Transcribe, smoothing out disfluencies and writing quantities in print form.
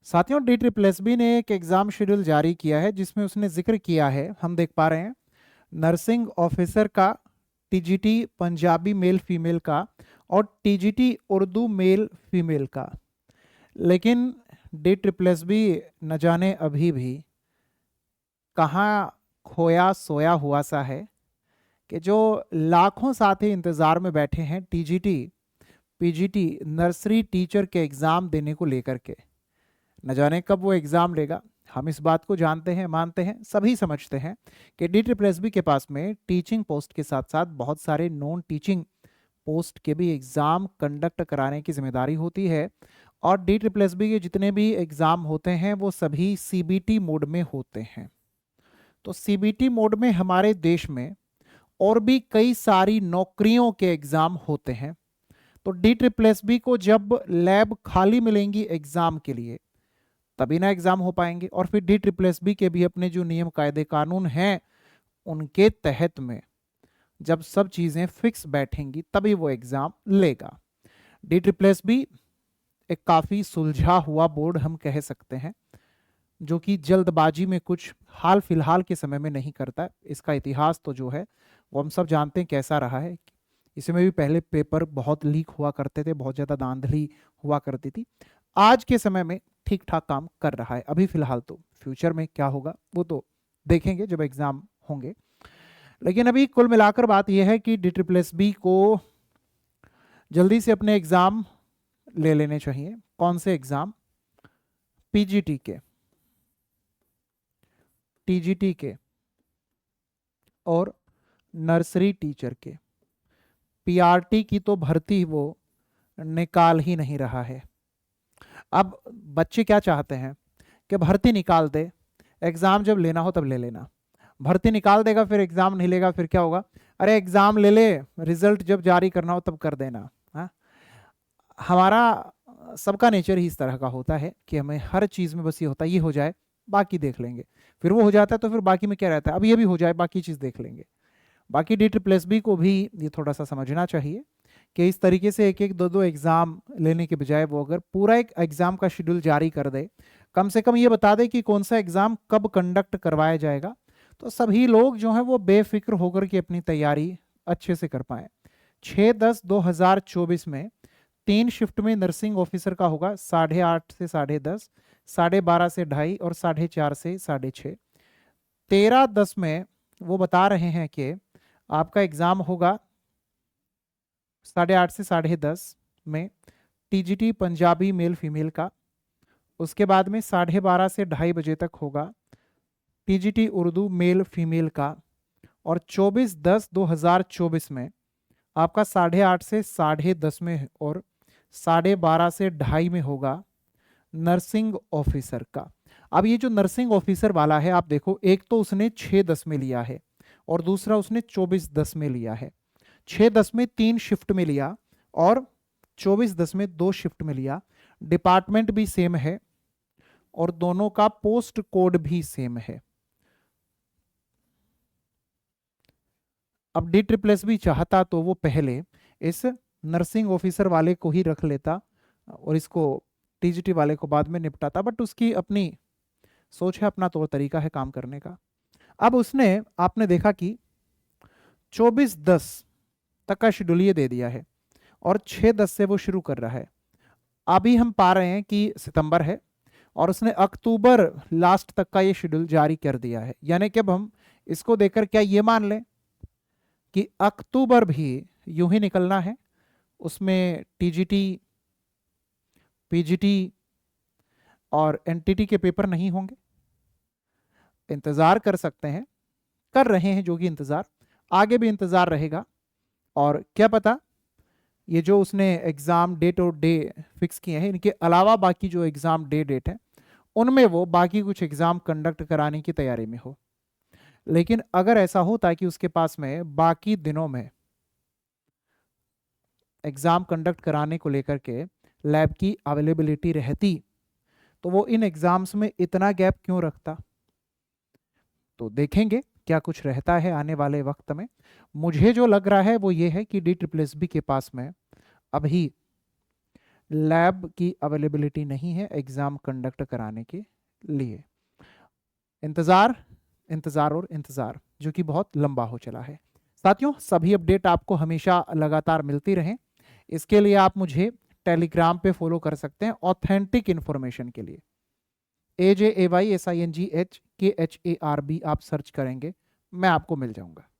साथियों, DSSB ने एक एग्जाम शेड्यूल जारी किया है जिसमें उसने जिक्र किया है, हम देख पा रहे हैं, नर्सिंग ऑफिसर का, टीजीटी पंजाबी मेल फीमेल का और टीजीटी उर्दू मेल फीमेल का। लेकिन DSSB न जाने अभी भी कहाँ खोया सोया हुआ सा है कि जो लाखों साथी इंतज़ार में बैठे हैं टीजीटी पीजीटी नर्सरी टीचर के एग्ज़ाम देने को लेकर के, न जाने कब वो एग्ज़ाम लेगा। हम इस बात को जानते हैं, मानते हैं, सभी समझते हैं कि DSSB के पास में टीचिंग पोस्ट के साथ साथ बहुत सारे नॉन टीचिंग पोस्ट के भी एग्ज़ाम कंडक्ट कराने की जिम्मेदारी होती है। और DSSB के जितने भी एग्ज़ाम होते हैं वो सभी CBT मोड में होते हैं। तो CBT मोड में हमारे देश में और भी कई सारी नौकरियों के एग्ज़ाम होते हैं। तो DSSB को जब लैब खाली मिलेंगी एग्ज़ाम के लिए तभी ना एग्ज़ाम हो पाएंगे, और फिर DSSB के भी अपने जो नियम कायदे कानून हैं उनके तहत में जब सब चीज़ें फिक्स बैठेंगी तभी वो एग्ज़ाम लेगा। DSSB एक काफ़ी सुलझा हुआ बोर्ड हम कह सकते हैं, जो कि जल्दबाजी में कुछ हाल फिलहाल के समय में नहीं करता। इसका इतिहास तो जो है वो हम सब जानते हैं कैसा रहा है। इसमें भी पहले पेपर बहुत लीक हुआ करते थे, बहुत ज़्यादा धांधली हुआ करती थी। आज के समय में ठीक ठाक काम कर रहा है अभी फिलहाल। तो फ्यूचर में क्या होगा वो तो देखेंगे जब एग्ज़ाम होंगे। लेकिन अभी कुल मिलाकर बात यह है कि DSSB को जल्दी से अपने एग्ज़ाम ले लेने चाहिए। कौन से एग्ज़ाम? पीजीटी के, टीजीटी के और नर्सरी टीचर के। पीआरटी की तो भर्ती वो निकाल ही नहीं रहा है। अब बच्चे क्या चाहते हैं कि भर्ती निकाल दे, एग्ज़ाम जब लेना हो तब ले लेना। भर्ती निकाल देगा फिर एग्ज़ाम नहीं लेगा, फिर क्या होगा? अरे एग्ज़ाम ले ले, रिजल्ट जब जारी करना हो तब कर देना। हाँ, हमारा सबका नेचर ही इस तरह का होता है कि हमें हर चीज़ में बस ये होता है ये हो जाए बाकी देख लेंगे। फिर वो हो जाता है तो फिर बाकी में क्या रहता है, अब ये भी हो जाए बाकी चीज़ देख लेंगे। बाकी DSSB को भी ये थोड़ा सा समझना चाहिए कि इस तरीके से एक एक दो दो एग्ज़ाम लेने के बजाय वो अगर पूरा एक एग्ज़ाम का शेड्यूल जारी कर दे, कम से कम ये बता दे कि कौन सा एग्ज़ाम कब कंडक्ट करवाया जाएगा, तो सभी लोग जो हैं वो बेफिक्र होकर के अपनी तैयारी अच्छे से कर पाएँ। 6/10/2024 में 3 शिफ्ट में नर्सिंग ऑफिसर का होगा, 8:30 से 10:30, 12:30 से 2:30 और 4:30 से 6:30। 13/10 में वो बता रहे हैं कि आपका एग्ज़ाम होगा 8:30 से 10:30 में टीजीटी पंजाबी मेल फीमेल का। उसके बाद में 12:30 से 2:30 बजे तक होगा टीजीटी उर्दू मेल फीमेल का। और 24/10/2024 में आपका 8:30 से 10:30 में और 12:30 से 2:30 में होगा नर्सिंग ऑफिसर का। अब ये जो नर्सिंग ऑफिसर वाला है, आप देखो, एक तो उसने 6/10 में लिया है और दूसरा उसने 24/10 में लिया है। 6/10 में 3 शिफ्ट में लिया और 24/10 में 2 शिफ्ट में लिया। डिपार्टमेंट भी सेम है और दोनों का पोस्ट कोड भी सेम है। अब DSSB चाहता तो वो पहले इस नर्सिंग ऑफिसर वाले को ही रख लेता और इसको टीजीटी वाले को बाद में निपटाता, बट उसकी अपनी सोच है, अपना तौर तरीका है काम करने का। अब उसने, आपने देखा कि 24/10 तक का शेड्यूल ये दे दिया है और 6/10 से वो शुरू कर रहा है। अभी हम पा रहे हैं कि सितंबर है और उसने अक्टूबर लास्ट तक का ये शेड्यूल जारी कर दिया है। यानी कि अब हम इसको देखकर क्या ये मान लें कि अक्टूबर भी यूं ही निकलना है, उसमें टीजीटी पीजीटी और एनटीटी के पेपर नहीं होंगे? इंतज़ार कर सकते हैं, कर रहे हैं जो कि इंतज़ार, आगे भी इंतज़ार रहेगा। और क्या पता ये जो उसने एग्ज़ाम डेट और डे फिक्स किए हैं, इनके अलावा बाकी जो एग्ज़ाम डेट है उनमें वो बाकी कुछ एग्ज़ाम कंडक्ट कराने की तैयारी में हो। लेकिन अगर ऐसा होता कि उसके पास में बाकी दिनों में एग्ज़ाम कंडक्ट कराने को लेकर के लैब की अवेलेबिलिटी रहती तो वो इन एग्ज़ाम्स में इतना गैप क्यों रखता? तो देखेंगे क्या कुछ रहता है आने वाले वक्त में। मुझे जो लग रहा है वो ये है कि DSSB के पास में अभी लैब की अवेलेबिलिटी नहीं है एग्ज़ाम कंडक्ट कराने के लिए। इंतज़ार, इंतज़ार और इंतज़ार, जो कि बहुत लंबा हो चला है। साथियों, सभी अपडेट आपको हमेशा लगातार मिलती रहें, इसके लिए आप मुझे टेलीग्राम पे फॉलो कर सकते हैं ऑथेंटिक इन्फॉर्मेशन के लिए। AJAYSINGHKHARB आप सर्च करेंगे, मैं आपको मिल जाऊंगा।